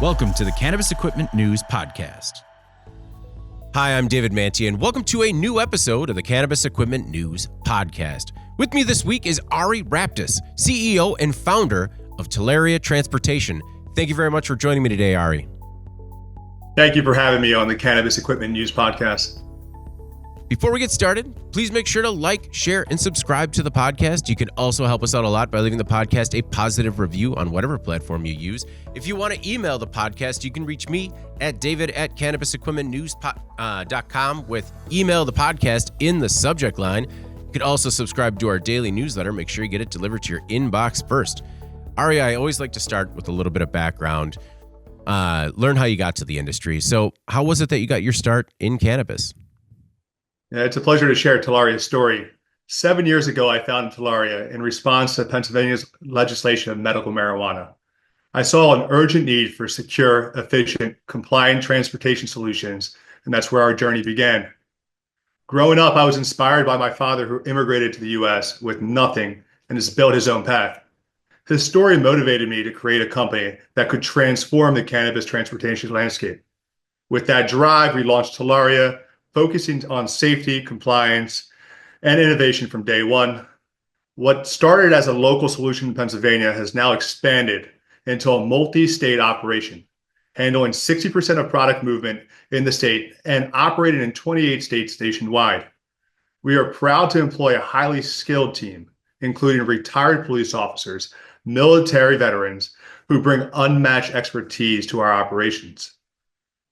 Welcome to the Cannabis Equipment News Podcast. Hi, I'm David Manti, and welcome to a new episode of the Cannabis Equipment News Podcast. With me this week is Ari Raptis, CEO and founder of Talaria Transportation. Thank you very much for joining me today, Ari. Thank you for having me on the Cannabis Equipment News Podcast. Before we get started, please make sure to like, share, and subscribe to the podcast. You can also help us out a lot by leaving the podcast a positive review on whatever platform you use. If you want to email the podcast, you can reach me at david@cannabisequipmentnews.com with email the podcast in the subject line. You can also subscribe to our daily newsletter. Make sure you get it delivered to your inbox first. Ari, I always like to start with a little bit of background, learn how you got to the industry. So how was it that you got your start in cannabis? Yeah, it's a pleasure to share Talaria's story. 7 years ago, I founded Talaria in response to Pennsylvania's legislation of medical marijuana. I saw an urgent need for secure, efficient, compliant transportation solutions, and that's where our journey began. Growing up, I was inspired by my father, who immigrated to the U.S. with nothing and has built his own path. His story motivated me to create a company that could transform the cannabis transportation landscape. With that drive, we launched Talaria, focusing on safety, compliance, and innovation from day one. What started as a local solution in Pennsylvania has now expanded into a multi-state operation, handling 60% of product movement in the state and operating in 28 states nationwide. We are proud to employ a highly skilled team, including retired police officers, military veterans, who bring unmatched expertise to our operations.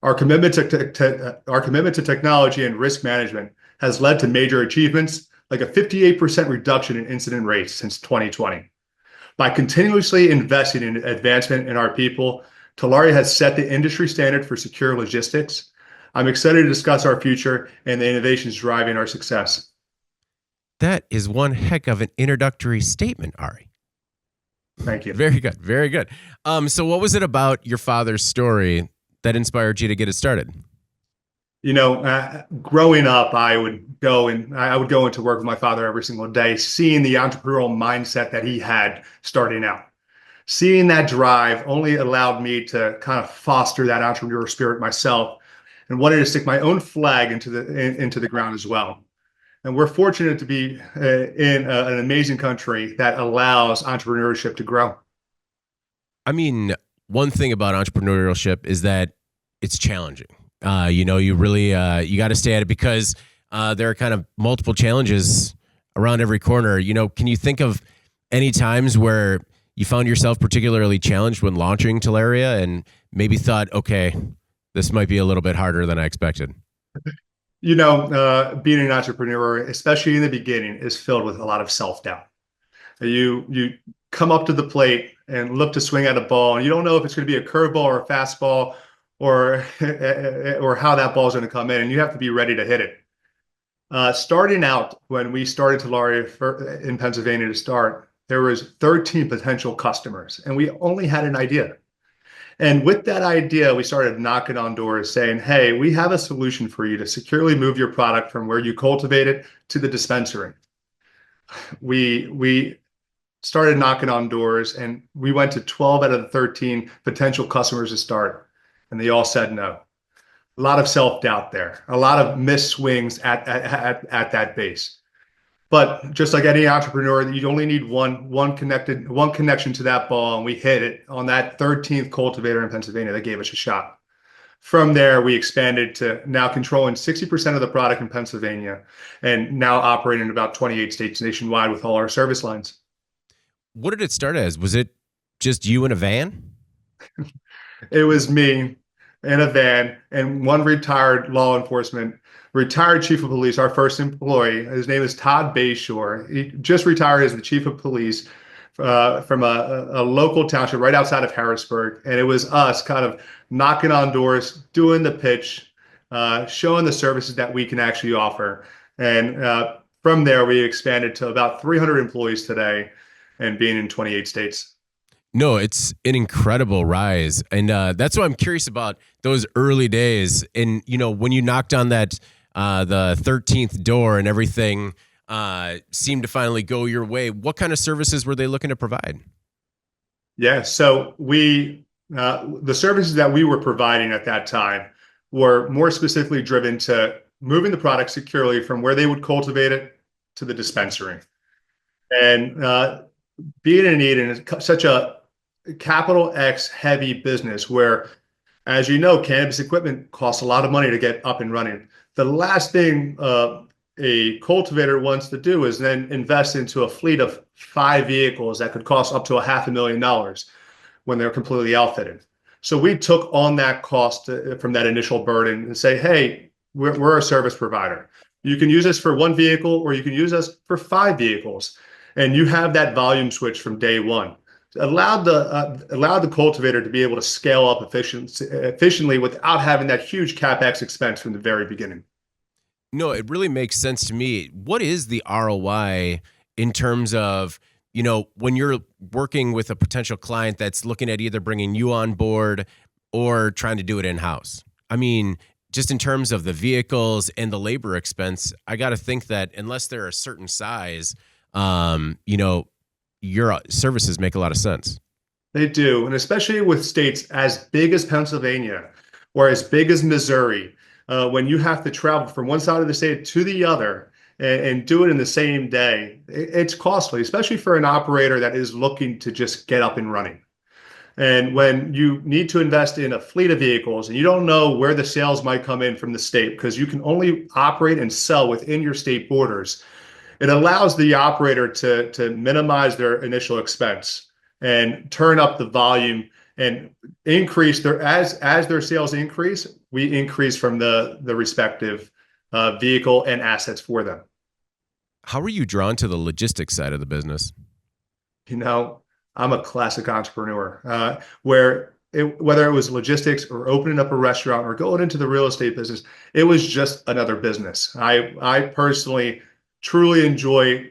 Our commitment to technology and risk management has led to major achievements, like a 58% reduction in incident rates since 2020. By continuously investing in advancement in our people, Talaria has set the industry standard for secure logistics. I'm excited to discuss our future and the innovations driving our success. That is one heck of an introductory statement, Ari. Thank you. Very good. Very good. So what was it about your father's story that inspired you to get it started? You know, growing up, I would go into work with my father every single day, seeing the entrepreneurial mindset that he had starting out. Seeing that drive only allowed me to kind of foster that entrepreneurial spirit myself, and wanted to stick my own flag into the ground as well. And we're fortunate to be in an amazing country that allows entrepreneurship to grow. I mean, one thing about entrepreneurship is that it's challenging. You really you got to stay at it because there are kind of multiple challenges around every corner. You know, can you think of any times where you found yourself particularly challenged when launching Talaria and maybe thought, okay, this might be a little bit harder than I expected? You know, being an entrepreneur, especially in the beginning, is filled with a lot of self-doubt. You come up to the plate and look to swing at a ball, and you don't know if it's going to be a curveball or a fastball or how that ball is going to come in, and you have to be ready to hit it. Starting out, when we started Talaria in Pennsylvania to start, there was 13 potential customers, and we only had an idea. And with that idea, we started knocking on doors saying, hey, we have a solution for you to securely move your product from where you cultivate it to the dispensary. We started knocking on doors, and we went to 12 out of the 13 potential customers to start, and they all said no. A lot of self-doubt there, a lot of missed swings at that base. But just like any entrepreneur, you only need one connection to that ball, and we hit it on that 13th cultivator in Pennsylvania that gave us a shot. From there, we expanded to now controlling 60% of the product in Pennsylvania, and now operating in about 28 states nationwide with all our service lines. What did it start as? Was it just you in a van? It was me in a van and one retired chief of police, our first employee. His name is Todd Bayshore. He just retired as the chief of police from a local township right outside of Harrisburg. And it was us kind of knocking on doors, doing the pitch, showing the services that we can actually offer. And from there, we expanded to about 300 employees today and being in 28 states. No, it's an incredible rise. And that's what I'm curious about, those early days. And, you know, when you knocked on that, the 13th door and everything seemed to finally go your way, what kind of services were they looking to provide? Yeah, so we The services that we were providing at that time were more specifically driven to moving the product securely from where they would cultivate it to the dispensary. And being in need in such a capital X heavy business where, as you know, cannabis equipment costs a lot of money to get up and running. The last thing a cultivator wants to do is then invest into a fleet of 5 vehicles that could cost up to $500,000 when they're completely outfitted. So we took on that cost from that initial burden and say, hey, we're a service provider. You can use us for 1 vehicle or you can use us for 5 vehicles. And you have that volume switch from day one. Allowed the cultivator to be able to scale up efficiently without having that huge CapEx expense from the very beginning. No, it really makes sense to me. What is the ROI in terms of, when you're working with a potential client that's looking at either bringing you on board or trying to do it in-house? I mean, just in terms of the vehicles and the labor expense, I got to think that unless they're a certain size, your services make a lot of sense. They do. And especially with states as big as Pennsylvania or as big as Missouri, when you have to travel from one side of the state to the other and do it in the same day, it's costly, especially for an operator that is looking to just get up and running. And when you need to invest in a fleet of vehicles and you don't know where the sales might come in from the state because you can only operate and sell within your state borders, it allows the operator to minimize their initial expense and turn up the volume and increase as their sales increase, we increase from the respective vehicle and assets for them. How are you drawn to the logistics side of the business? I'm a classic entrepreneur whether it was logistics or opening up a restaurant or going into the real estate business, it was just another business. I personally truly enjoy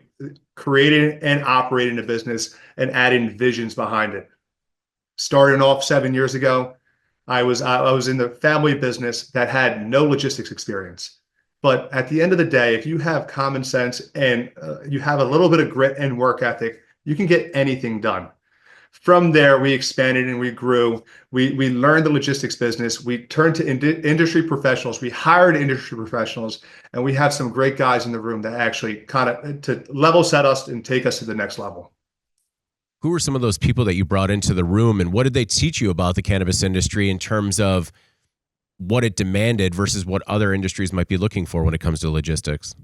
creating and operating a business and adding visions behind it. Starting off 7 years ago, I was in the family business that had no logistics experience. But at the end of the day, if you have common sense and you have a little bit of grit and work ethic, you can get anything done. From there, we expanded and we grew. We learned the logistics business. We turned to industry professionals. We hired industry professionals, and we have some great guys in the room that actually kind of to level set us and take us to the next level. Who were some of those people that you brought into the room, and what did they teach you about the cannabis industry in terms of what it demanded versus what other industries might be looking for when it comes to logistics?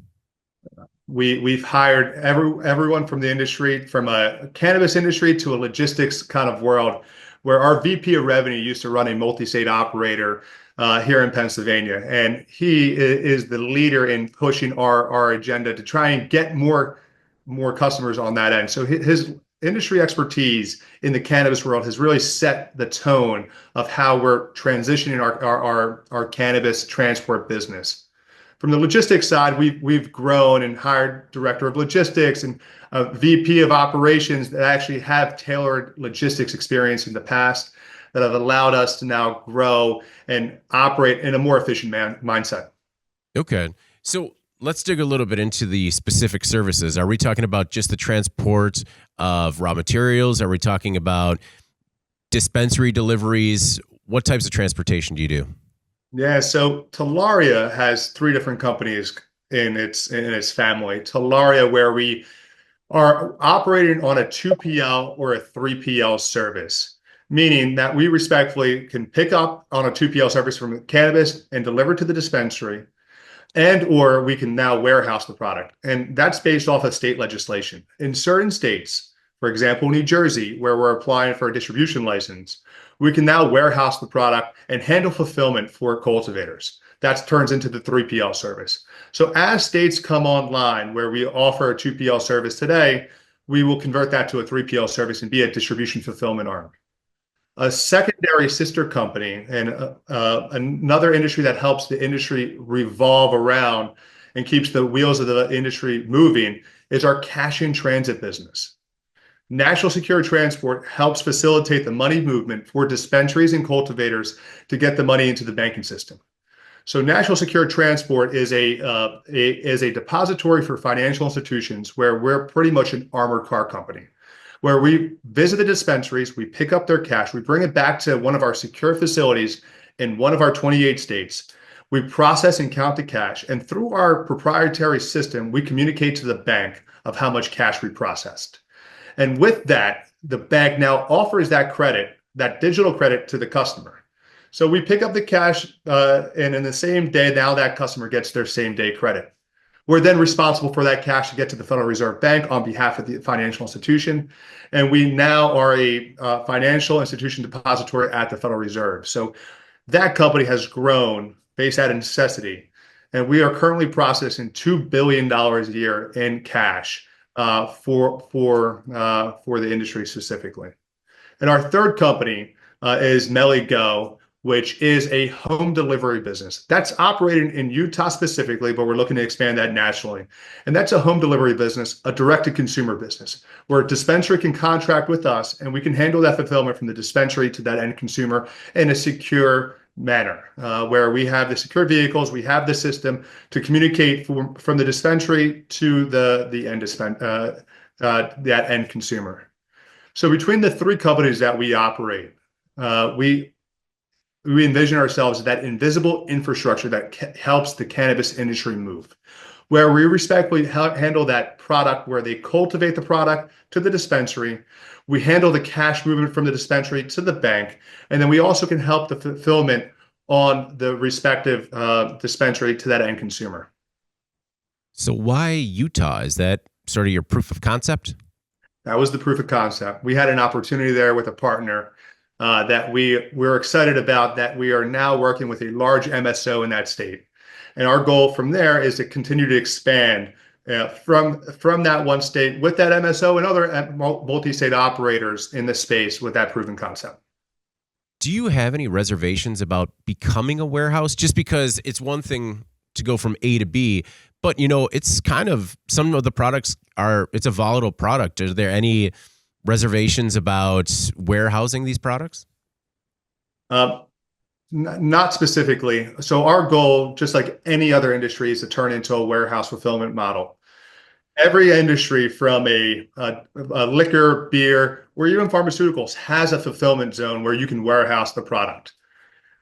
We've hired everyone from the industry, from a cannabis industry to a logistics kind of world, where our VP of revenue used to run a multi-state operator here in Pennsylvania, and he is the leader in pushing our agenda to try and get more customers on that end. So his industry expertise in the cannabis world has really set the tone of how we're transitioning our cannabis transport business. From the logistics side, we've grown and hired director of logistics and a VP of operations that actually have tailored logistics experience in the past that have allowed us to now grow and operate in a more efficient mindset. Okay. So let's dig a little bit into the specific services. Are we talking about just the transport of raw materials? Are we talking about dispensary deliveries? What types of transportation do you do? Yeah, so Talaria has 3 different companies in its family. Talaria, where we are operating on a 2PL or a 3PL service, meaning that we respectfully can pick up on a 2PL service from cannabis and deliver to the dispensary, and or we can now warehouse the product. And that's based off of state legislation. In certain states, for example, New Jersey, where we're applying for a distribution license, we can now warehouse the product and handle fulfillment for cultivators. That turns into the 3PL service. So as states come online where we offer a 2PL service today, we will convert that to a 3PL service and be a distribution fulfillment arm. A secondary sister company and another industry that helps the industry revolve around and keeps the wheels of the industry moving is our cash in transit business. National Secure Transport helps facilitate the money movement for dispensaries and cultivators to get the money into the banking system. So National Secure Transport is a depository for financial institutions where we're pretty much an armored car company. where we visit the dispensaries, we pick up their cash, we bring it back to one of our secure facilities in one of our 28 states. We process and count the cash, and through our proprietary system, we communicate to the bank of how much cash we processed. And with that, the bank now offers that credit, that digital credit to the customer. So we pick up the cash, and in the same day, now that customer gets their same day credit. We're then responsible for that cash to get to the Federal Reserve Bank on behalf of the financial institution. And we now are a financial institution depository at the Federal Reserve. So that company has grown based out of necessity. And we are currently processing $2 billion a year in cash for the industry specifically. And our third company is Melly Go, which is a home delivery business. That's operating in Utah specifically, but we're looking to expand that nationally. And that's a home delivery business, a direct-to-consumer business, where a dispensary can contract with us, and we can handle that fulfillment from the dispensary to that end consumer in a secure manner, where we have the secure vehicles, we have the system to communicate from the dispensary to that end consumer. So between the three companies that we operate, we envision ourselves as that invisible infrastructure that helps the cannabis industry move, where we respectfully handle that product, where they cultivate the product to the dispensary. We handle the cash movement from the dispensary to the bank, and then we also can help the fulfillment on the respective dispensary to that end consumer. So why Utah? Is that sort of your proof of concept? That was the proof of concept. We had an opportunity there with a partner that we're excited about, that we are now working with a large MSO in that state. And our goal from there is to continue to expand from that one state with that MSO and other multi-state operators in the space with that proven concept. Do you have any reservations about becoming a warehouse? Just because it's one thing to go from A to B, but it's kind of, some of the products it's a volatile product. Are there any reservations about warehousing these products? Not specifically. So our goal, just like any other industry, is to turn into a warehouse fulfillment model. Every industry, from a liquor, beer, or even pharmaceuticals, has a fulfillment zone where you can warehouse the product.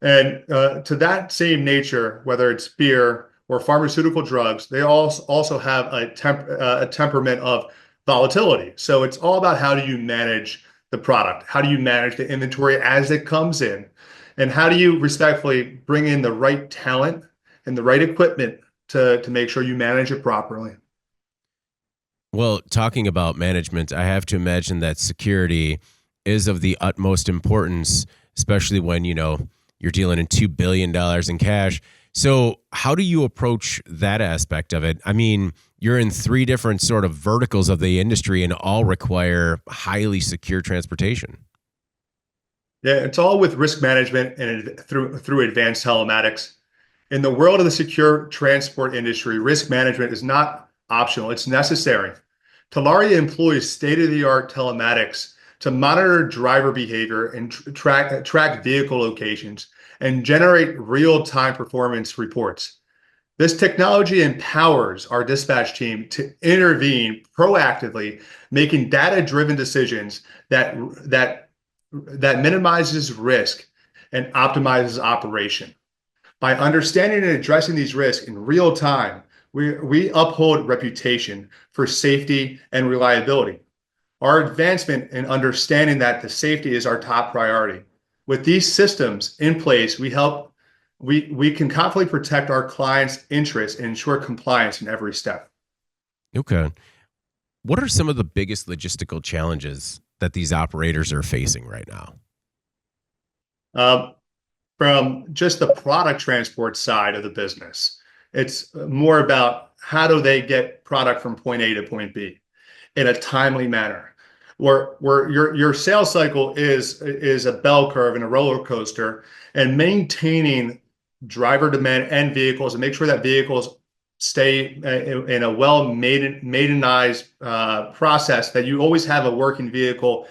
And to that same nature, whether it's beer or pharmaceutical drugs, they also have a temperament of volatility. So it's all about, how do you manage the product? How do you manage the inventory as it comes in? And how do you respectfully bring in the right talent and the right equipment to make sure you manage it properly? Well, talking about management, I have to imagine that security is of the utmost importance, especially when, you're dealing in $2 billion in cash. So how do you approach that aspect of it? I mean, you're in three different sort of verticals of the industry and all require highly secure transportation. Yeah, it's all with risk management and through advanced telematics. In the world of the secure transport industry, risk management is not optional, it's necessary. Talaria employs state-of-the-art telematics to monitor driver behavior and track vehicle locations and generate real-time performance reports. This technology empowers our dispatch team to intervene proactively, making data-driven decisions that minimizes risk and optimizes operation. By understanding and addressing these risks in real time, we uphold reputation for safety and reliability. Our advancement in understanding that the safety is our top priority. With these systems in place, we can confidently protect our clients' interests and ensure compliance in every step. Okay. What are some of the biggest logistical challenges that these operators are facing right now? From just the product transport side of the business, it's more about, how do they get product from point A to point B in a timely manner, where your sales cycle is a bell curve and a roller coaster, and maintaining driver demand and vehicles, and make sure that vehicles stay in a maidenized process, that you always have a working vehicle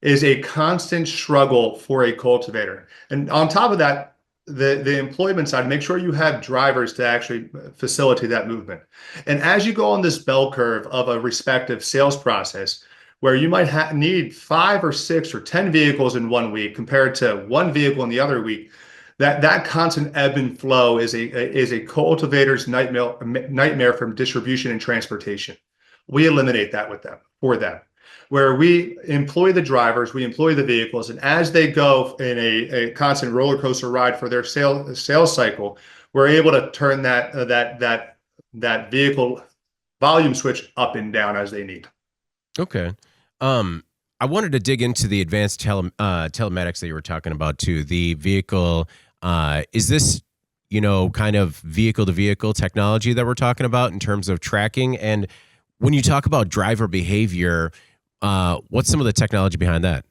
is a constant struggle for a cultivator. And on top of that, the employment side, make sure you have drivers to actually facilitate that movement. And as you go on this bell curve of a respective sales process, where you might need 5 or 6 or 10 vehicles in one week compared to one vehicle in the other week, that constant ebb and flow is a cultivator's nightmare from distribution and transportation. We eliminate that with them for them, where we employ the drivers, we employ the vehicles, and as they go in a constant roller coaster ride for their sales cycle, we're able to turn that vehicle volume switch up and down as they need. Okay. I wanted to dig into the advanced telematics that you were talking about too. The vehicle, is this, kind of vehicle to vehicle technology that we're talking about in terms of tracking? And when you talk about driver behavior, what's some of the technology behind that?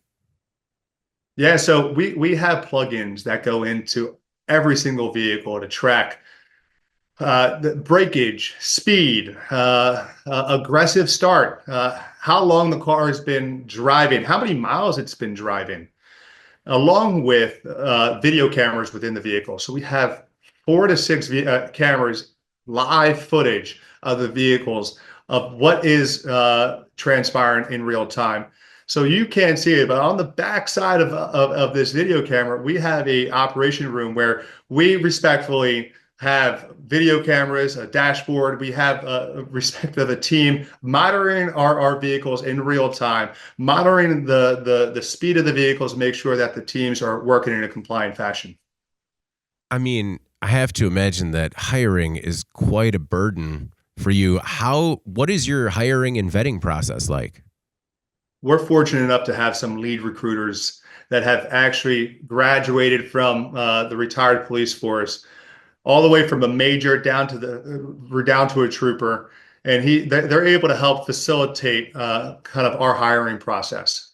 Yeah, so we have plugins that go into every single vehicle to track the breakage, speed, aggressive start, how long the car has been driving, how many miles it's been driving, along with video cameras within the vehicle. So we have 4 to 6 cameras, live footage of the vehicles of what is transpiring in real time. So you can't see it, but on the back side of this video camera, we have a operation room where we respectfully have video cameras, a dashboard. We have respect of a team monitoring our vehicles in real time, monitoring the speed of the vehicles, make sure that the teams are working in a compliant fashion. I mean, I have to imagine that hiring is quite a burden for you. What is your hiring and vetting process like? We're fortunate enough to have some lead recruiters that have actually graduated from the retired police force, all the way from a major down to a trooper, and they're able to help facilitate kind of our hiring process.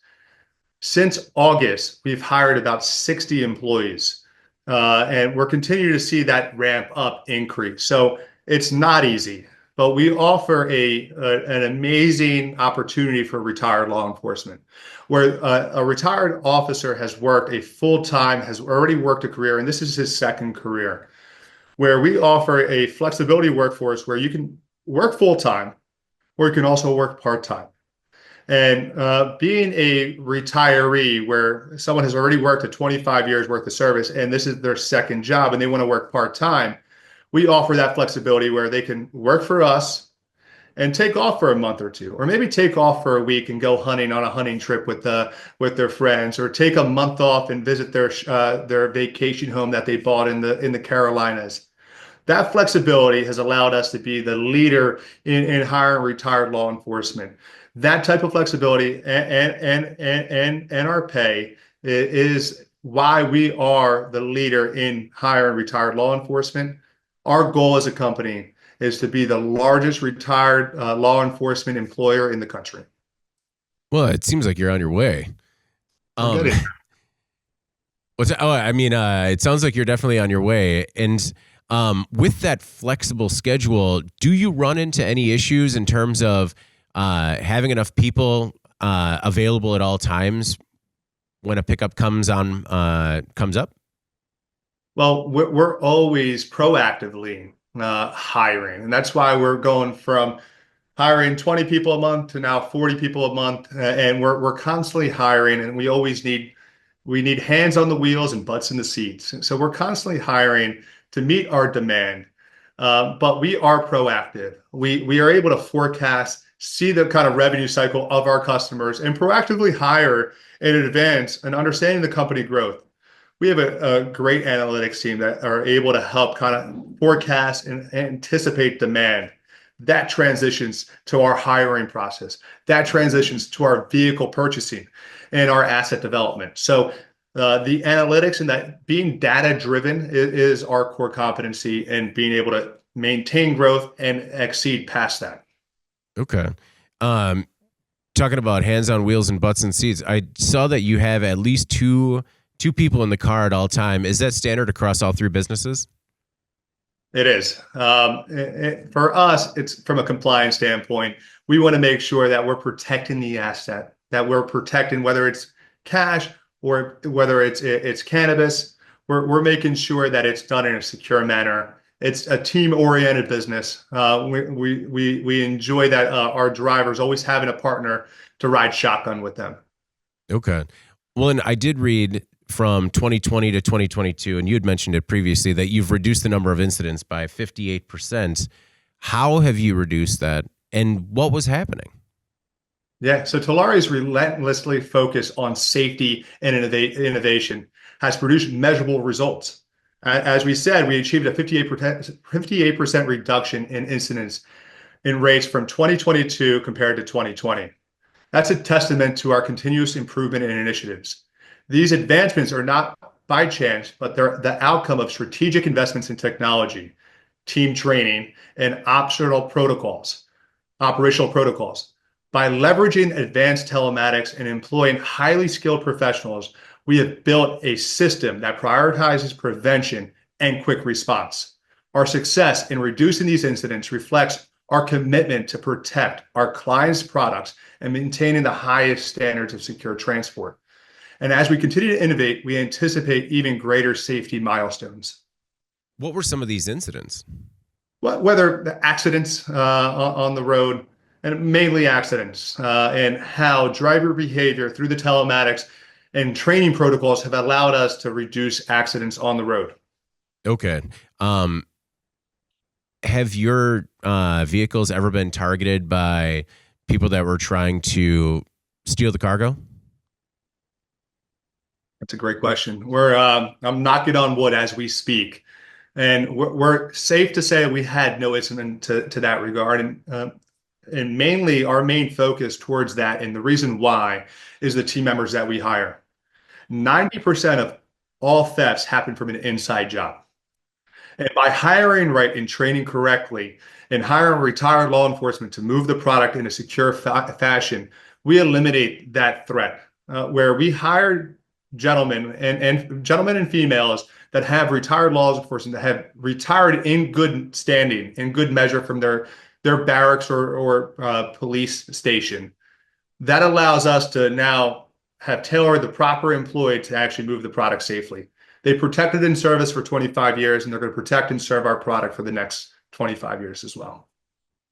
Since August, we've hired about 60 employees, and we're continuing to see that ramp up increase. So it's not easy, but we offer an amazing opportunity for retired law enforcement, where a retired officer has worked a full-time, has already worked a career, and this is his second career, where we offer a flexibility workforce where you can work full-time or you can also work part-time. And being a retiree where someone has already worked 25 years worth of service and this is their second job and they want to work part-time, we offer that flexibility where they can work for us and take off for a month or two, or maybe take off for a week and go hunting on a hunting trip with their friends, or take a month off and visit their vacation home that they bought in the Carolinas. That flexibility has allowed us to be the leader in hiring retired law enforcement. That type of flexibility and our pay is why we are the leader in hiring retired law enforcement. Our goal as a company is to be the largest retired law enforcement employer in the country. Well, it seems like you're on your way. It sounds like you're definitely on your way. And with that flexible schedule, do you run into any issues in terms of having enough people available at all times when a pickup comes up? Well, we're always proactively hiring, and that's why we're going from hiring 20 people a month to now 40 people a month, and we're constantly hiring, and we need hands on the wheels and butts in the seats. So we're constantly hiring to meet our demand, but we are proactive. We are able to forecast, see the kind of revenue cycle of our customers, and proactively hire in advance and understanding the company growth. We have a great analytics team that are able to help kind of forecast and anticipate demand. That transitions to our hiring process. That transitions to our vehicle purchasing and our asset development. So the analytics and that being data driven is our core competency, and being able to maintain growth and exceed past that. Okay. Talking about hands on wheels and butts in seats, I saw that you have at least two people in the car at all time. Is that standard across all three businesses? It is. For us, it's from a compliance standpoint. We want to make sure that we're protecting the asset, that we're protecting whether it's cash or whether it's cannabis We're making sure that it's done in a secure manner. It's a team-oriented business. We enjoy that our drivers always having a partner to ride shotgun with them. Okay. Well, and I did read from 2020 to 2022, and you had mentioned it previously, that you've reduced the number of incidents by 58%. How have you reduced that, and what was happening? Yeah, so Talari's relentlessly focused on safety and innovation has produced measurable results. As we said, we achieved a 58% reduction in incidents in rates from 2022 compared to 2020. That's a testament to our continuous improvement and initiatives. These advancements are not by chance, but they're the outcome of strategic investments in technology, team training, and operational protocols. By leveraging advanced telematics and employing highly skilled professionals, we have built a system that prioritizes prevention and quick response. Our success in reducing these incidents reflects our commitment to protect our clients' products and maintaining the highest standards of secure transport. And as we continue to innovate, we anticipate even greater safety milestones. What were some of these incidents? Whether the accidents on the road, and mainly accidents, and how driver behavior through the telematics and training protocols have allowed us to reduce accidents on the road. Okay. Have your vehicles ever been targeted by people that were trying to steal the cargo? That's a great question. I'm knocking on wood as we speak, and we're safe to say we had no incident to that regard. And mainly our main focus towards that, and the reason why, is the team members that we hire. 90% of all thefts happen from an inside job. And by hiring right and training correctly and hiring retired law enforcement to move the product in a secure fashion, we eliminate that threat. Where we hire gentlemen and females that have retired law enforcement, that have retired in good standing, in good measure from their barracks or police station. That allows us to now have tailored the proper employee to actually move the product safely. They protected in service for 25 years, and they're going to protect and serve our product for the next 25 years as well.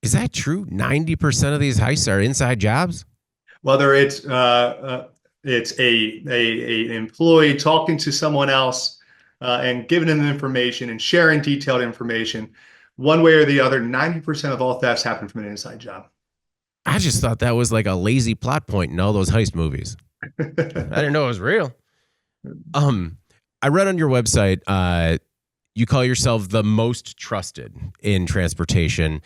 Is that true? 90% of these heists are inside jobs? Whether it's a employee talking to someone else and giving them information and sharing detailed information, one way or the other, 90% of all thefts happen from an inside job. I just thought that was like a lazy plot point in all those heist movies. I didn't know it was real. I read on your website, you call yourself the most trusted in transportation.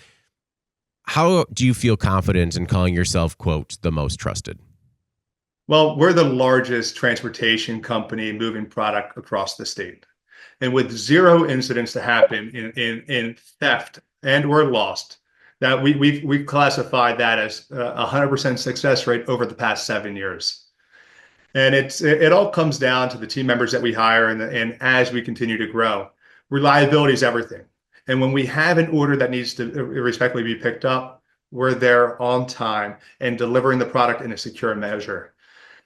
How do you feel confident in calling yourself, quote, the most trusted? Well, we're the largest transportation company moving product across the state. And with zero incidents to happen in theft and or lost, that we've classified that as a 100% success rate over the past 7 years. And it all comes down to the team members that we hire, and as we continue to grow, reliability is everything. And when we have an order that needs to respectfully be picked up, we're there on time and delivering the product in a secure measure.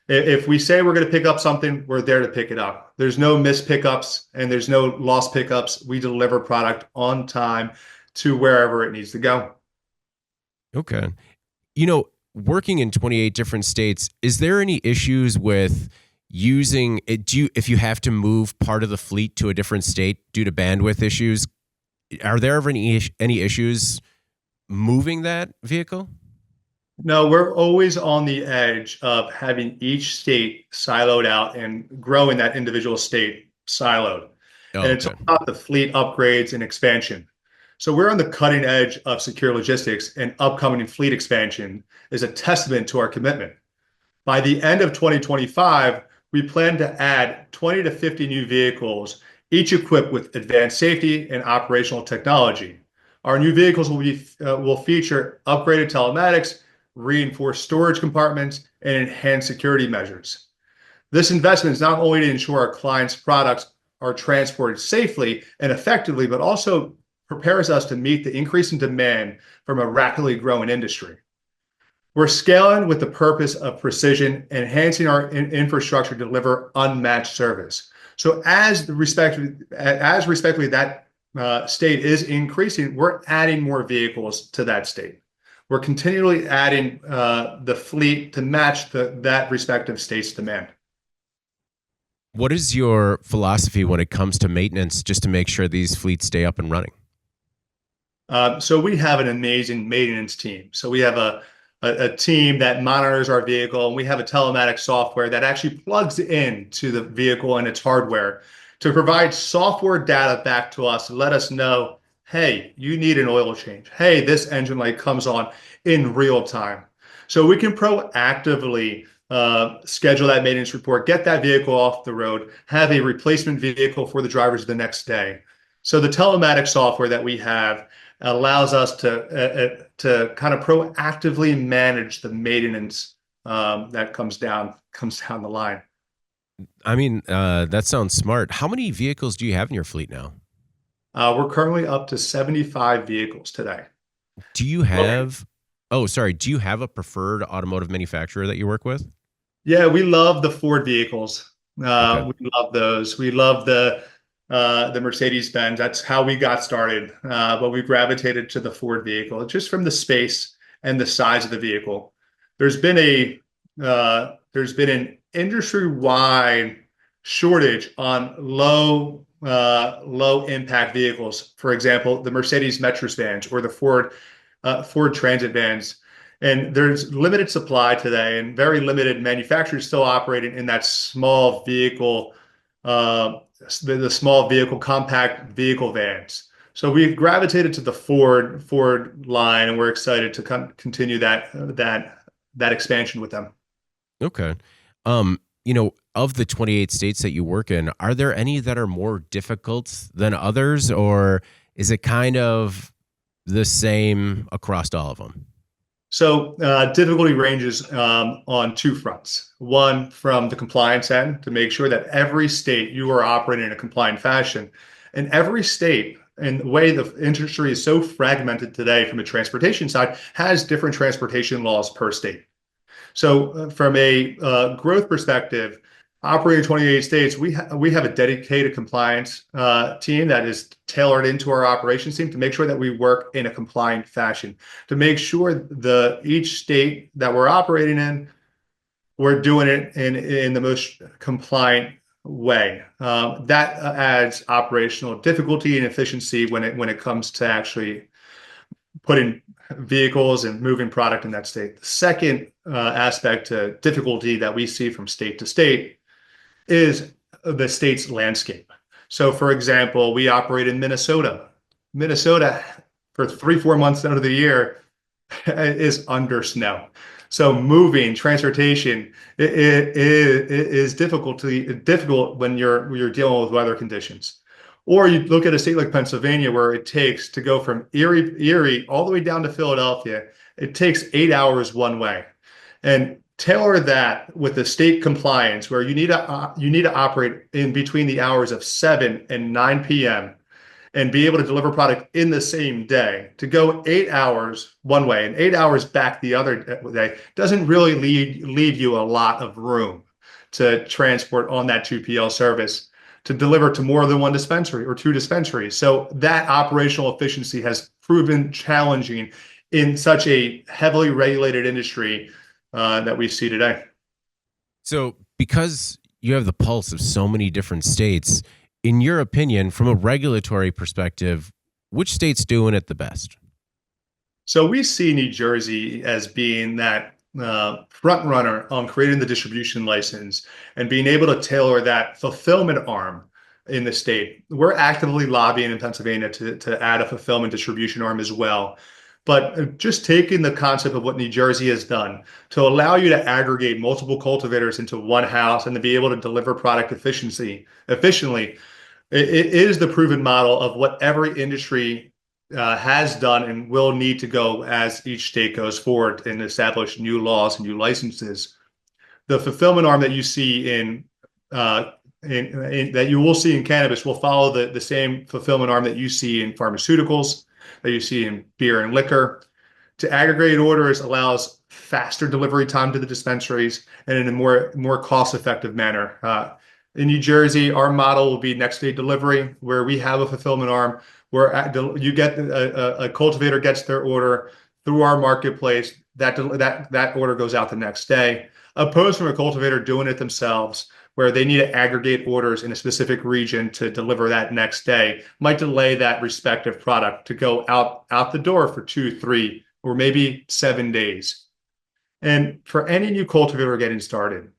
If we say we're going to pick up something, we're there to pick it up. There's no missed pickups and there's no lost pickups. We deliver product on time to wherever it needs to go. Okay. Working in 28 different states, is there any issues with using it? If you have to move part of the fleet to a different state due to bandwidth issues, are there ever any issues moving that vehicle? No, we're always on the edge of having each state siloed out and growing that individual state siloed. Oh, and it's okay. about the fleet upgrades and expansion. So we're on the cutting edge of secure logistics, and upcoming fleet expansion is a testament to our commitment. By the end of 2025, we plan to add 20 to 50 new vehicles, each equipped with advanced safety and operational technology. Our new vehicles will feature upgraded telematics, reinforced storage compartments, and enhanced security measures. This investment is not only to ensure our clients' products are transported safely and effectively, but also prepares us to meet the increasing demand from a rapidly growing industry. We're scaling with the purpose of precision, enhancing our infrastructure to deliver unmatched service. So as respectively that state is increasing, we're adding more vehicles to that state. We're continually adding the fleet to match that respective state's demand. What is your philosophy when it comes to maintenance, just to make sure these fleets stay up and running? So we have an amazing maintenance team. So we have a team that monitors our vehicle, and we have a telematics software that actually plugs into the vehicle and its hardware to provide software data back to us to let us know, hey, you need an oil change. Hey, this engine light comes on in real time. So we can proactively schedule that maintenance report, get that vehicle off the road, have a replacement vehicle for the drivers the next day. So the telematics software that we have allows us to kind of proactively manage the maintenance that comes down the line. I mean, that sounds smart. How many vehicles do you have in your fleet now? We're currently up to 75 vehicles today. Do you have, oh, sorry, do you have a preferred automotive manufacturer that you work with? Yeah, we love the Ford vehicles. Okay. We love those. We love the Mercedes-Benz. That's how we got started. But we gravitated to the Ford vehicle just from the space and the size of the vehicle. There's been an industry-wide shortage on low impact vehicles. For example, the Mercedes Metro vans or the Ford Transit vans. And there's limited supply today and very limited manufacturers still operating in that small vehicle, the small vehicle, compact vehicle vans. So we've gravitated to the Ford line, and we're excited to continue that expansion with them. Okay. Of the 28 states that you work in, are there any that are more difficult than others, or is it kind of the same across all of them? So difficulty ranges on two fronts. One, from the compliance end, to make sure that every state you are operating in a compliant fashion. And every state, and the way the industry is so fragmented today from a transportation side, has different transportation laws per state. So from a growth perspective, operating in 28 states, we have a dedicated compliance team that is tailored into our operations team to make sure that we work in a compliant fashion, to make sure each state that we're operating in, we're doing it in the most compliant way. That adds operational difficulty and efficiency when it comes to actually putting vehicles and moving product in that state. The second aspect to difficulty that we see from state to state is the state's landscape. So, for example, we operate in Minnesota. Minnesota, for 3-4 months out of the year, is under snow. So moving transportation is difficult when you're dealing with weather conditions. Or you look at a state like Pennsylvania, where it takes to go from Erie all the way down to Philadelphia, it takes 8 hours one way. And tailor that with the state compliance, where you need to operate in between the hours of 7 and 9 p.m. and be able to deliver product in the same day. To go 8 hours one way and 8 hours back the other day doesn't really leave you a lot of room to transport on that 2PL service to deliver to more than one dispensary or two dispensaries. So that operational efficiency has proven challenging in such a heavily regulated industry that we see today. So, because you have the pulse of so many different states, in your opinion, from a regulatory perspective, which state's doing it the best? So we see New Jersey as being that front runner on creating the distribution license and being able to tailor that fulfillment arm in the state. We're actively lobbying in Pennsylvania to add a fulfillment distribution arm as well. But just taking the concept of what New Jersey has done to allow you to aggregate multiple cultivators into one house and to be able to deliver product efficiently, it is the proven model of what every industry has done and will need to go as each state goes forward and establish new laws and new licenses. The fulfillment arm that you see that you will see in cannabis will follow the same fulfillment arm that you see in pharmaceuticals, that you see in beer and liquor. To aggregate orders allows faster delivery time to the dispensaries and in a more cost-effective manner. In New Jersey, our model will be next day delivery, where we have a fulfillment arm where you get a cultivator gets their order through our marketplace. That order goes out the next day, opposed from a cultivator doing it themselves, where they need to aggregate orders in a specific region to deliver that next day, might delay that respective product to go out the door for 2, 3, or maybe 7 days. And for any new cultivator getting started,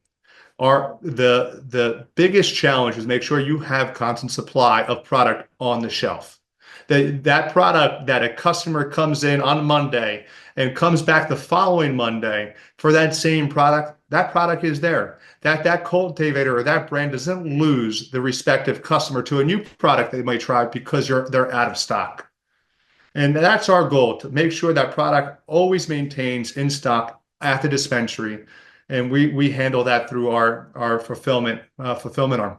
the biggest challenge is make sure you have constant supply of product on the shelf. That product that a customer comes in on Monday and comes back the following Monday for that same product, that product is there. That cultivator or that brand doesn't lose the respective customer to a new product they might try because they're out of stock. And that's our goal, to make sure that product always maintains in stock at the dispensary. And we handle that through our fulfillment arm.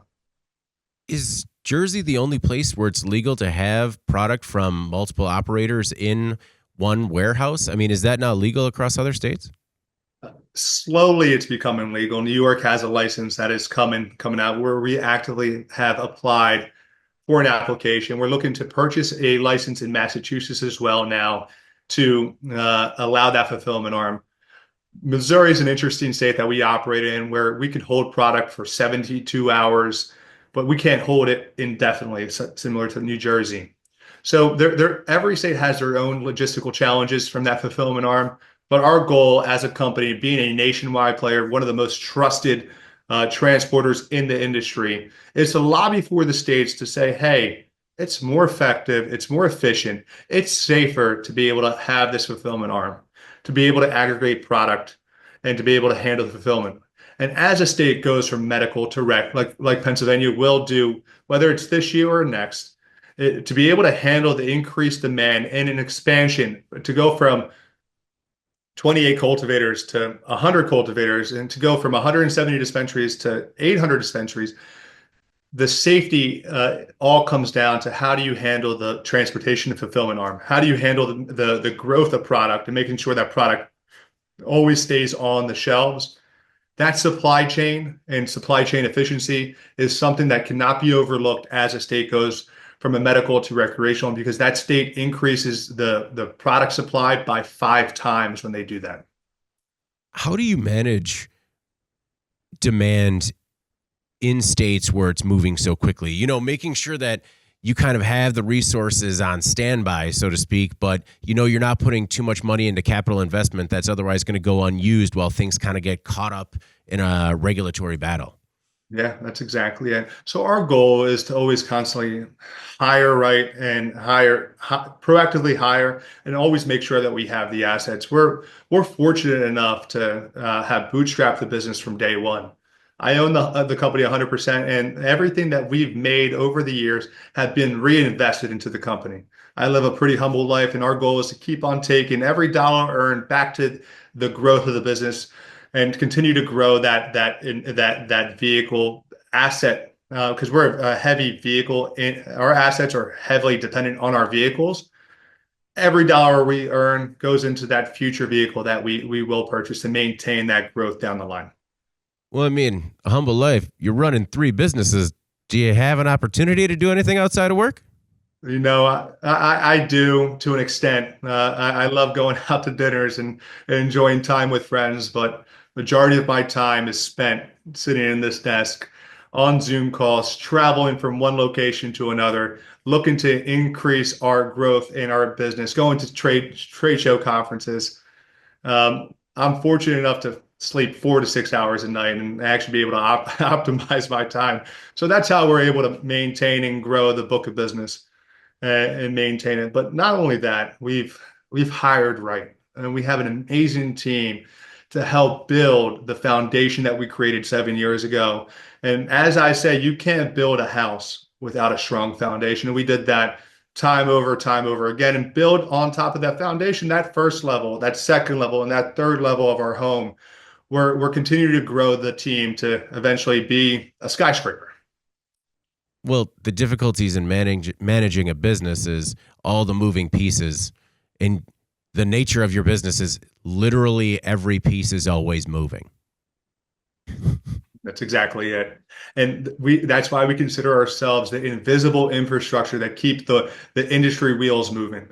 Is Jersey the only place where it's legal to have product from multiple operators in one warehouse? I mean, is that now legal across other states? Slowly, it's becoming legal. New York has a license that is coming out, where we actively have applied for an application. We're looking to purchase a license in Massachusetts as well now to allow that fulfillment arm. Missouri is an interesting state that we operate in, where we can hold product for 72 hours, but we can't hold it indefinitely, similar to New Jersey. So every state has their own logistical challenges from that fulfillment arm. But our goal as a company, being a nationwide player, one of the most trusted transporters in the industry, is to lobby for the states to say, hey, it's more effective, it's more efficient, it's safer to be able to have this fulfillment arm, to be able to aggregate product, and to be able to handle the fulfillment. And as a state goes from medical to rec, like Pennsylvania will do, whether it's this year or next, to be able to handle the increased demand and an expansion, to go from 28 cultivators to 100 cultivators, and to go from 170 dispensaries to 800 dispensaries, the safety all comes down to how do you handle the transportation and fulfillment arm? How do you handle the growth of product and making sure that product always stays on the shelves? That supply chain and supply chain efficiency is something that cannot be overlooked as a state goes from a medical to recreational, because that state increases the product supply by 5 times when they do that. How do you manage demand in states where it's moving so quickly? You know, making sure that you kind of have the resources on standby, so to speak, but you know, you're not putting too much money into capital investment that's otherwise going to go unused while things kind of get caught up in a regulatory battle. Yeah, that's exactly it. So our goal is to always constantly hire right and proactively hire, and always make sure that we have the assets. We're fortunate enough to have bootstrapped the business from day one. I own the company 100%, and everything that we've made over the years have been reinvested into the company. I live a pretty humble life, and our goal is to keep on taking every dollar earned back to the growth of the business, and continue to grow that vehicle asset, because we're a heavy vehicle. Our assets are heavily dependent on our vehicles. Every dollar we earn goes into that future vehicle that we will purchase to maintain that growth down the line. Well, I mean, a humble life. You're running 3 businesses. Do you have an opportunity to do anything outside of work? You know, I do, to an extent. I love going out to dinners and enjoying time with friends, but majority of my time is spent sitting in this desk on Zoom calls, traveling from one location to another, looking to increase our growth in our business, going to trade show conferences. I'm fortunate enough to sleep 4 to 6 hours a night and actually be able to optimize my time. So that's how we're able to maintain and grow the book of business and maintain it. But not only that, we've hired right, and we have an amazing team to help build the foundation that we created 7 years ago. And as I say, you can't build a house without a strong foundation. And we did that time over again, and build on top of that foundation, that first level, that second level, and that third level of our home. We're continuing to grow the team to eventually be a skyscraper. Well, the difficulties in managing a business is all the moving pieces, and the nature of your business is literally every piece is always moving. That's exactly it. And that's why we consider ourselves the invisible infrastructure that keep the industry wheels moving.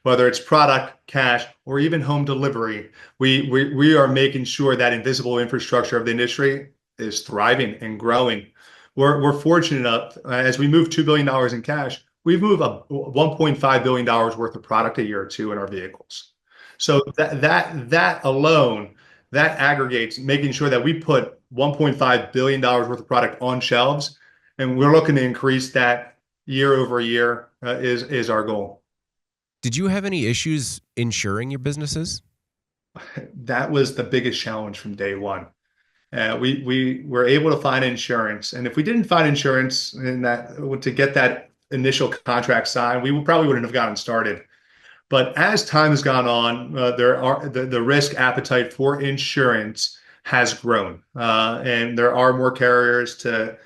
Whether it's product, cash, or even home delivery, we are making sure that invisible infrastructure of the industry is thriving and growing. We're fortunate enough, as we move $2 billion in cash, we move a $1.5 billion worth of product a year or two in our vehicles. So that alone, that aggregates making sure that we put $1.5 billion worth of product on shelves, and we're looking to increase that year over year, is our goal. Did you have any issues insuring your businesses? That was the biggest challenge from day one. We were able to find insurance, and if we didn't find insurance in that to get that initial contract signed, we probably wouldn't have gotten started. But as time has gone on, the risk appetite for insurance has grown, and there are more carriers to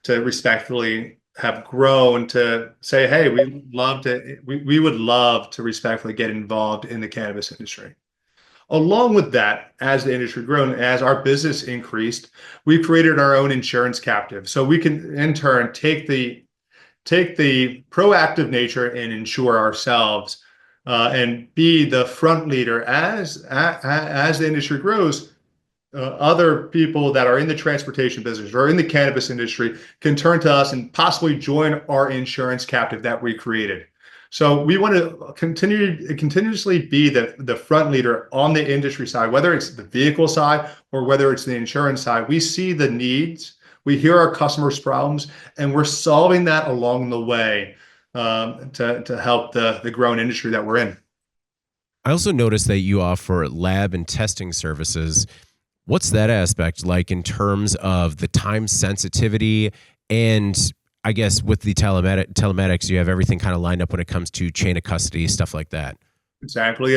respectfully have grown to say, hey, we would love to respectfully get involved in the cannabis industry. Along with that, as the industry grown, as our business increased, we created our own insurance captive, so we can in turn take the proactive nature and insure ourselves, and be the front leader as the industry grows. Other people that are in the transportation business or in the cannabis industry can turn to us and possibly join our insurance captive that we created. So we want to continuously be the front leader on the industry side, whether it's the vehicle side or whether it's the insurance side. We see the needs, we hear our customers' problems, and we're solving that along the way, to help the growing industry that we're in. I also noticed that you offer lab and testing services. What's that aspect like in terms of the time sensitivity? And I guess with the telematics, you have everything kind of lined up when it comes to chain of custody, stuff like that. Exactly.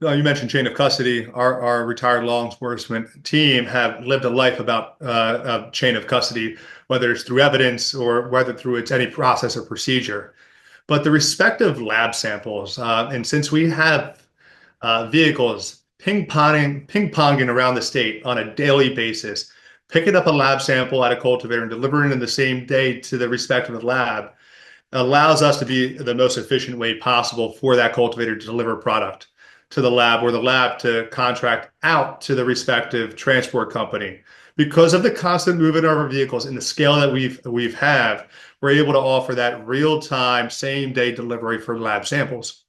You mentioned chain of custody. Our retired law enforcement team have lived a life about chain of custody, whether it's through evidence or whether through it's any process or procedure. But the respective lab samples, and since we have vehicles ping-ponging around the state on a daily basis, picking up a lab sample at a cultivator and delivering it in the same day to the respective lab allows us to be the most efficient way possible for that cultivator to deliver product to the lab, or the lab to contract out to the respective transport company. Because of the constant movement of our vehicles and the scale that we've have, we're able to offer that real-time, same-day delivery for lab samples.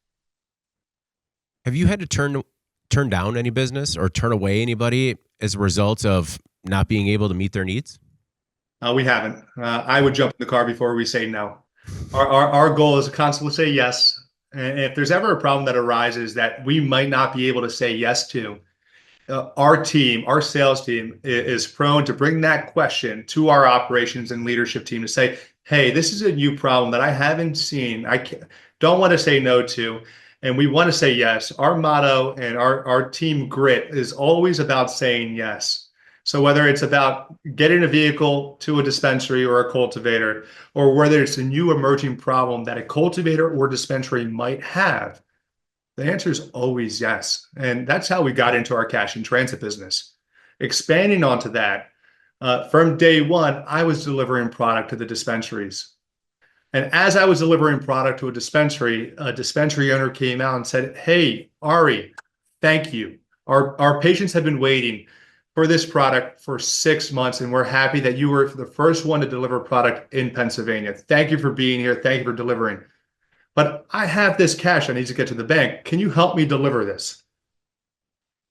Have you had to turn down any business or turn away anybody as a result of not being able to meet their needs? We haven't. I would jump in the car before we say no. Our goal is to constantly say yes. And if there's ever a problem that arises that we might not be able to say yes to, our sales team is prone to bring that question to our operations and leadership team to say, hey, this is a new problem that I haven't seen. Don't want to say no to, and we want to say yes. Our motto and our team grit is always about saying yes. So whether it's about getting a vehicle to a dispensary or a cultivator, or whether it's a new emerging problem that a cultivator or dispensary might have, the answer is always yes. And that's how we got into our cash in transit business. Expanding onto that, from day one, I was delivering product to the dispensaries. And as I was delivering product to a dispensary owner came out and said, hey, Ari, thank you. Our patients have been waiting for this product for 6 months, and we're happy that you were the first one to deliver product in Pennsylvania. Thank you for being here. Thank you for delivering. But I have this cash I need to get to the bank. Can you help me deliver this?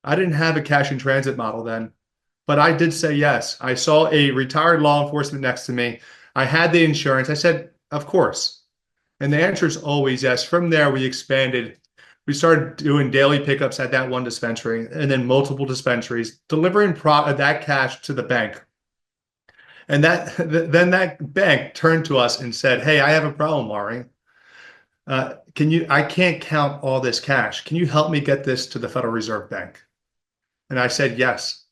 I didn't have a cash in transit model then, but I did say yes. I saw a retired law enforcement next to me. I had the insurance. I said, of course. And the answer is always yes. From there, we expanded. We started doing daily pickups at that one dispensary and then multiple dispensaries, delivering that cash to the bank. And then that bank turned to us and said, hey, I have a problem, Ari. I can't count all this cash. Can you help me get this to the Federal Reserve Bank? And I said, yes.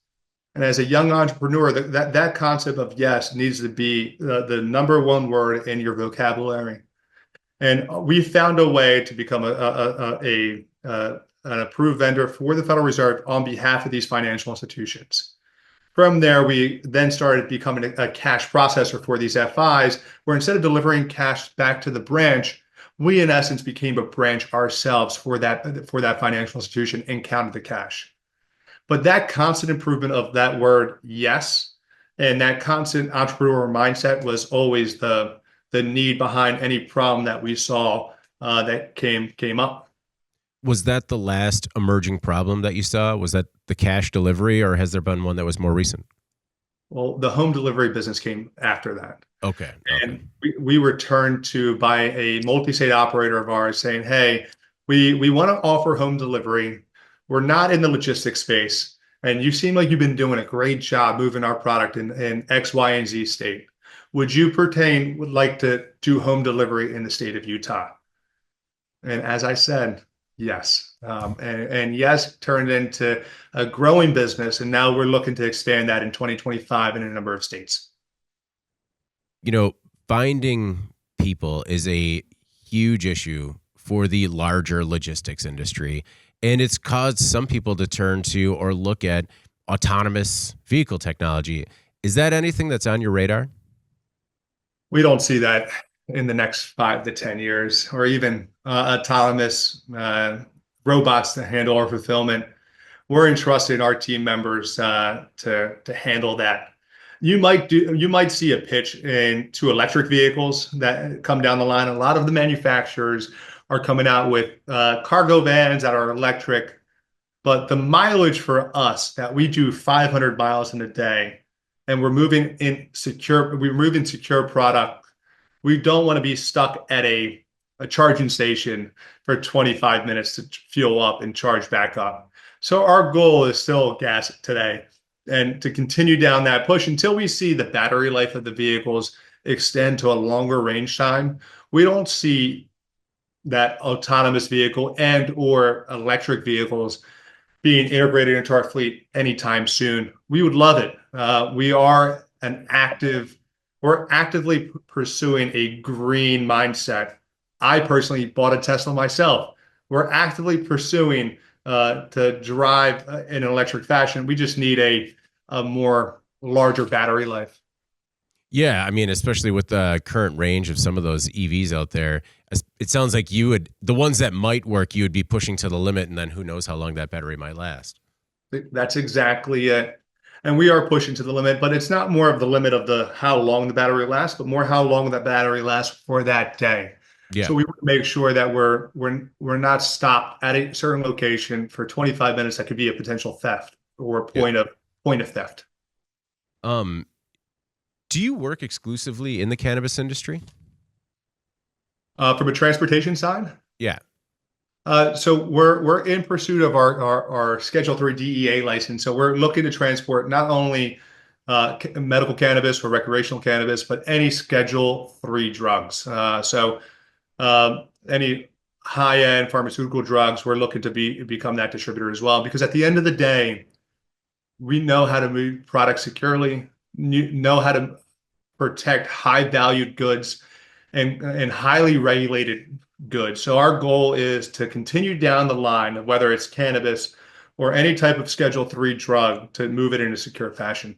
And as a young entrepreneur, that concept of yes needs to be the number one word in your vocabulary. And we found a way to become an approved vendor for the Federal Reserve on behalf of these financial institutions. From there, we then started becoming a cash processor for these FIs, where instead of delivering cash back to the branch, we in essence became a branch ourselves for that financial institution and counted the cash. But that constant improvement of that word yes, and that constant entrepreneur mindset was always the need behind any problem that we saw that came up. Was that the last emerging problem that you saw? Was that the cash delivery, or has there been one that was more recent? Well, the home delivery business came after that. Okay. And we were turned to by a multi-state operator of ours saying, hey, we want to offer home delivery. We're not in the logistics space. And you seem like you've been doing a great job moving our product in X, Y, and Z state. Would like to do home delivery in the state of Utah? And as I said, yes. And yes turned into a growing business. And now we're looking to expand that in 2025 in a number of states. Finding people is a huge issue for the larger logistics industry. And it's caused some people to turn to or look at autonomous vehicle technology. Is that anything that's on your radar? We don't see that in the next 5 to 10 years, or even autonomous robots to handle our fulfillment. We're entrusting our team members to handle that. You might see a pitch into electric vehicles that come down the line. A lot of the manufacturers are coming out with cargo vans that are electric, but the mileage for us that we do 500 miles in a day, and we're moving secure product. We don't want to be stuck at a charging station for 25 minutes to fuel up and charge back up. So our goal is still gas today, and to continue down that push until we see the battery life of the vehicles extend to a longer range time. We don't see that autonomous vehicle and or electric vehicles being integrated into our fleet anytime soon. We would love it. We're actively pursuing a green mindset. I personally bought a Tesla myself. We're actively pursuing to drive in an electric fashion. We just need a more larger battery life. Yeah, I mean, especially with the current range of some of those EVs out there, it sounds like the ones that might work, you would be pushing to the limit, and then who knows how long that battery might last. That's exactly it. And we are pushing to the limit, but it's not more of the limit of how long the battery lasts, but more how long that battery lasts for that day. Yeah. So we want to make sure that we're not stopped at a certain location for 25 minutes. That could be a potential theft or point of theft. Do you work exclusively in the cannabis industry? From a transportation side? Yeah. So we're in pursuit of our Schedule 3 DEA license. So we're looking to transport not only medical cannabis or recreational cannabis, but any Schedule 3 drugs. Any high-end pharmaceutical drugs, we're looking to become that distributor as well. Because at the end of the day, we know how to move products securely, know how to protect high-valued goods and highly regulated goods. So our goal is to continue down the line of whether it's cannabis or any type of Schedule 3 drug to move it in a secure fashion.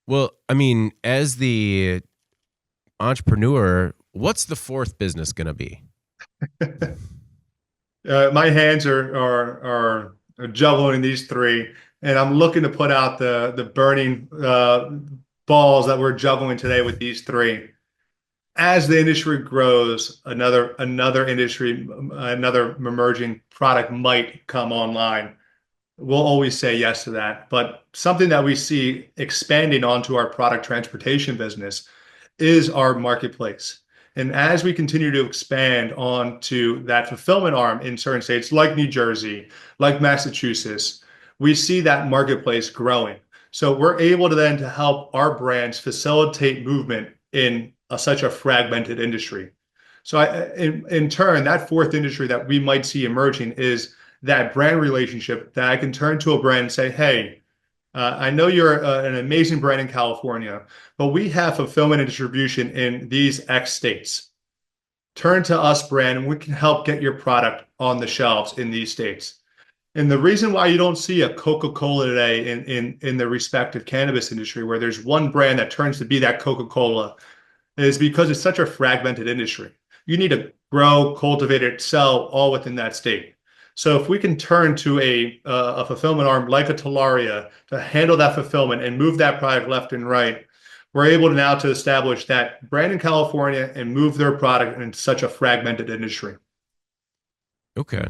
Well, I mean, as the entrepreneur, what's the fourth business going to be? My hands are juggling these three, and I'm looking to put out the burning balls that we're juggling today with these three. As the industry grows, another industry, another emerging product might come online. We'll always say yes to that. But something that we see expanding onto our product transportation business is our marketplace. And as we continue to expand onto that fulfillment arm in certain states like New Jersey, like Massachusetts, we see that marketplace growing. So we're able to then to help our brands facilitate movement in such a fragmented industry. So in turn, that fourth industry that we might see emerging is that brand relationship that I can turn to a brand and say, hey, I know you're an amazing brand in California, but we have fulfillment and distribution in these X states. Turn to us, brand, and we can help get your product on the shelves in these states. And the reason why you don't see a Coca-Cola today in the respective cannabis industry, where there's one brand that turns to be that Coca-Cola, is because it's such a fragmented industry. You need to grow, cultivate it, sell all within that state. So if we can turn to a fulfillment arm like a Talaria to handle that fulfillment and move that product left and right, we're able to now to establish that brand in California and move their product in such a fragmented industry. Okay.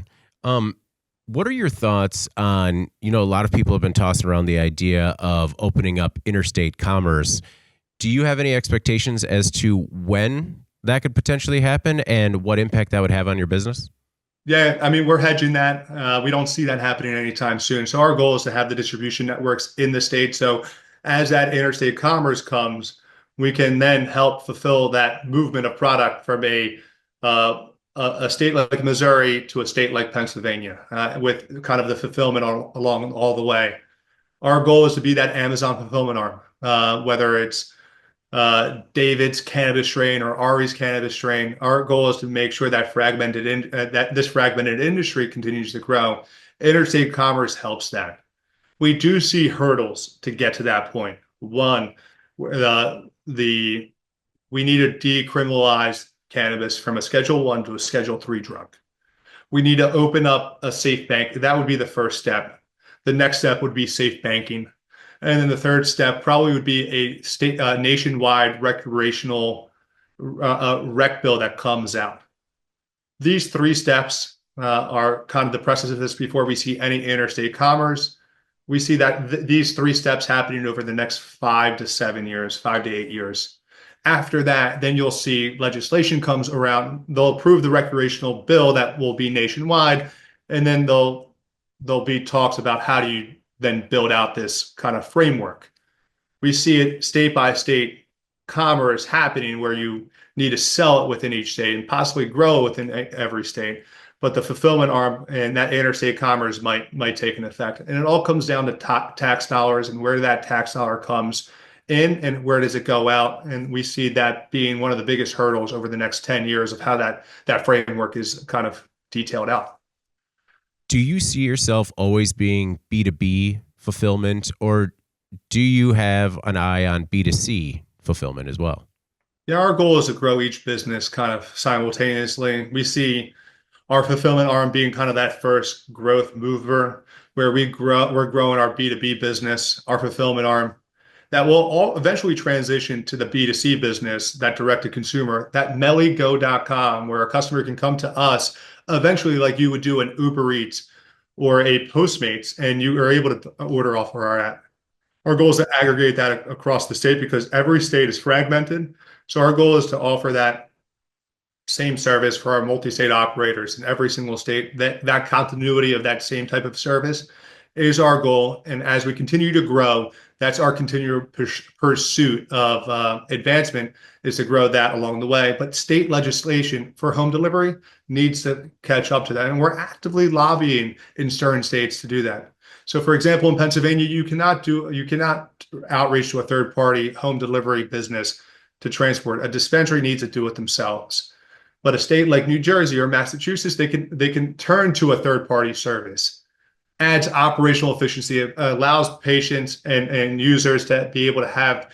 What are your thoughts on, a lot of people have been tossing around the idea of opening up interstate commerce. Do you have any expectations as to when that could potentially happen and what impact that would have on your business? Yeah, I mean, we're hedging that. We don't see that happening anytime soon. So our goal is to have the distribution networks in the state. So as that interstate commerce comes, we can then help fulfill that movement of product from a state like Missouri to a state like Pennsylvania, with kind of the fulfillment along all the way. Our goal is to be that Amazon fulfillment arm, whether it's David's cannabis strain or Ari's cannabis strain. Our goal is to make sure that this fragmented industry continues to grow. Interstate commerce helps that. We do see hurdles to get to that point. One, we need to decriminalize cannabis from a Schedule 1 to a Schedule 3 drug. We need to open up a safe bank. That would be the first step. The next step would be safe banking. And then the third step probably would be a state nationwide recreational rec bill that comes out. These three steps are kind of the precipice before we see any interstate commerce. We see that these three steps happening over the next 5 to 7 years, 5 to 8 years. After that, then you'll see legislation comes around. They'll approve the recreational bill that will be nationwide, and then there'll be talks about how do you then build out this kind of framework. We see it state by state commerce happening where you need to sell it within each state and possibly grow within every state. But the fulfillment arm and that interstate commerce might take an effect. And it all comes down to tax dollars and where that tax dollar comes in and where does it go out. And we see that being one of the biggest hurdles over the next 10 years of how that framework is kind of detailed out. Do you see yourself always being B2B fulfillment, or do you have an eye on B2C fulfillment as well? Yeah, our goal is to grow each business kind of simultaneously. We see our fulfillment arm being kind of that first growth mover where we're growing our B2B business, our fulfillment arm that will all eventually transition to the B2C business, that direct to consumer, that mellygo.com, where a customer can come to us eventually like you would do an Uber Eats or a Postmates, and you are able to order off of our app. Our goal is to aggregate that across the state because every state is fragmented. So our goal is to offer that same service for our multi-state operators in every single state. That continuity of that same type of service is our goal. And as we continue to grow, that's our continual pursuit of advancement, is to grow that along the way. But state legislation for home delivery needs to catch up to that. And we're actively lobbying in certain states to do that. So for example, in Pennsylvania, you cannot outreach to a third party home delivery business to transport. A dispensary needs to do it themselves. But a state like New Jersey or Massachusetts, they can turn to a third party service. Adds operational efficiency. It allows patients and users to be able to have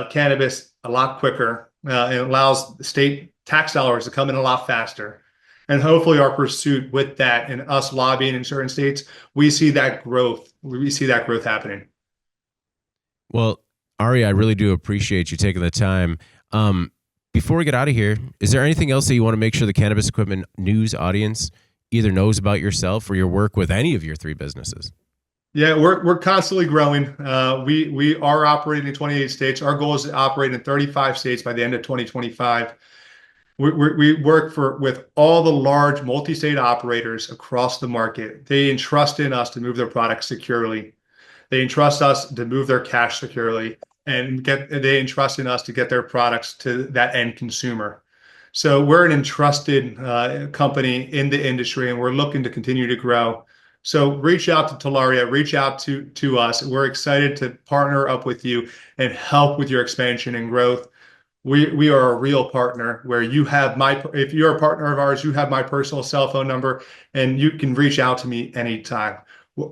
cannabis a lot quicker. It allows the state tax dollars to come in a lot faster. And hopefully our pursuit with that and us lobbying in certain states, we see that growth. We see that growth happening. Well, Ari, I really do appreciate you taking the time. Before we get out of here, is there anything else that you want to make sure the Cannabis Equipment News audience either knows about yourself or your work with any of your three businesses? Yeah, we're constantly growing. We are operating in 28 states. Our goal is to operate in 35 states by the end of 2025. We work with all the large multi-state operators across the market. They entrust in us to move their products securely. They entrust us to move their cash securely, and they entrust in us to get their products to that end consumer. So we're an entrusted company in the industry, and we're looking to continue to grow. So reach out to Talaria, reach out to us. We're excited to partner up with you and help with your expansion and growth. we are a real partner where if you're a partner of ours, you have my personal cell phone number and you can reach out to me anytime.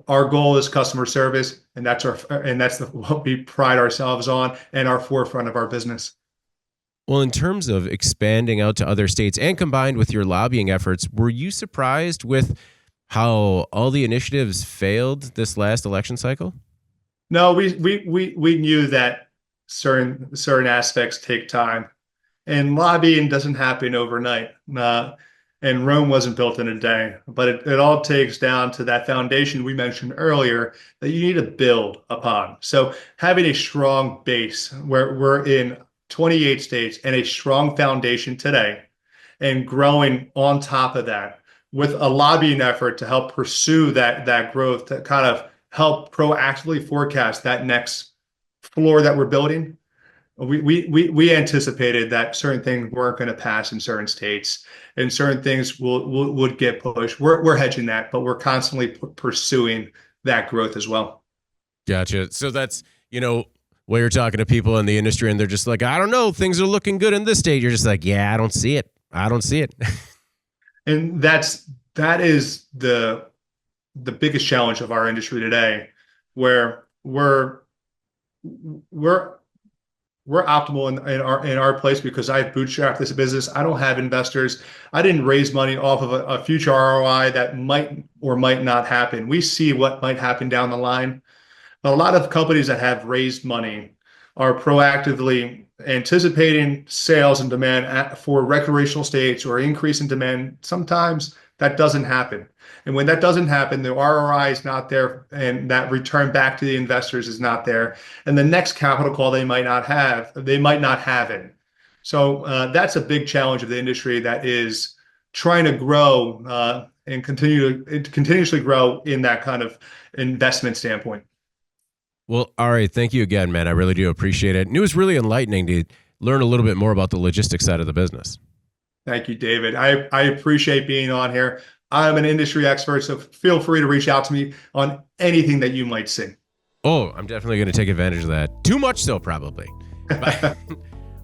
Our goal is customer service, and that's what we pride ourselves on and our forefront of our business. Well, in terms of expanding out to other states and combined with your lobbying efforts, were you surprised with how all the initiatives failed this last election cycle? No, we knew that certain aspects take time, and lobbying doesn't happen overnight. And Rome wasn't built in a day, but it all takes down to that foundation we mentioned earlier that you need to build upon. So having a strong base where we're in 28 states and a strong foundation today, and growing on top of that with a lobbying effort to help pursue that growth, to kind of help proactively forecast that next floor that we're building. We anticipated that certain things weren't going to pass in certain states and certain things would get pushed. We're hedging that, but we're constantly pursuing that growth as well. Gotcha. So that's, where you're talking to people in the industry and they're just like, I don't know, things are looking good in this state. You're just like, yeah, I don't see it. And that is the biggest challenge of our industry today, where we're optimal in our place because I've bootstrapped this business. I don't have investors. I didn't raise money off of a future ROI that might or might not happen. We see what might happen down the line. A lot of companies that have raised money are proactively anticipating sales and demand for recreational states or increase in demand. Sometimes that doesn't happen. And when that doesn't happen, the ROI is not there and that return back to the investors is not there. And the next capital call they might not have it. So that's a big challenge of the industry that is trying to grow and continuously grow in that kind of investment standpoint. Well, Ari, thank you again, man. I really do appreciate it. And it was really enlightening to learn a little bit more about the logistics side of the business. Thank you, David. I appreciate being on here. I'm an industry expert, so feel free to reach out to me on anything that you might see. Oh, I'm definitely going to take advantage of that. Too much so, probably.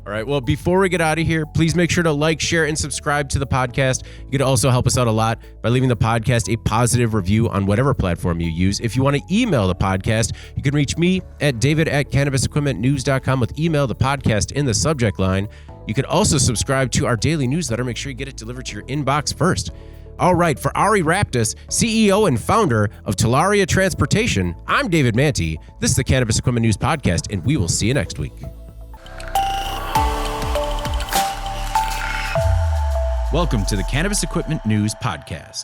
All right. Well, before we get out of here, please make sure to like, share, and subscribe to the podcast. You can also help us out a lot by leaving the podcast a positive review on whatever platform you use. If you want to email the podcast, you can reach me at david@cannabisequipmentnews.com with email the podcast in the subject line. You can also subscribe to our daily newsletter. Make sure you get it delivered to your inbox first. All right. For Ari Raptis, CEO and founder of Talaria Transportation, I'm David Manti. This is the Cannabis Equipment News Podcast, and we will see you next week. Welcome to the Cannabis Equipment News Podcast.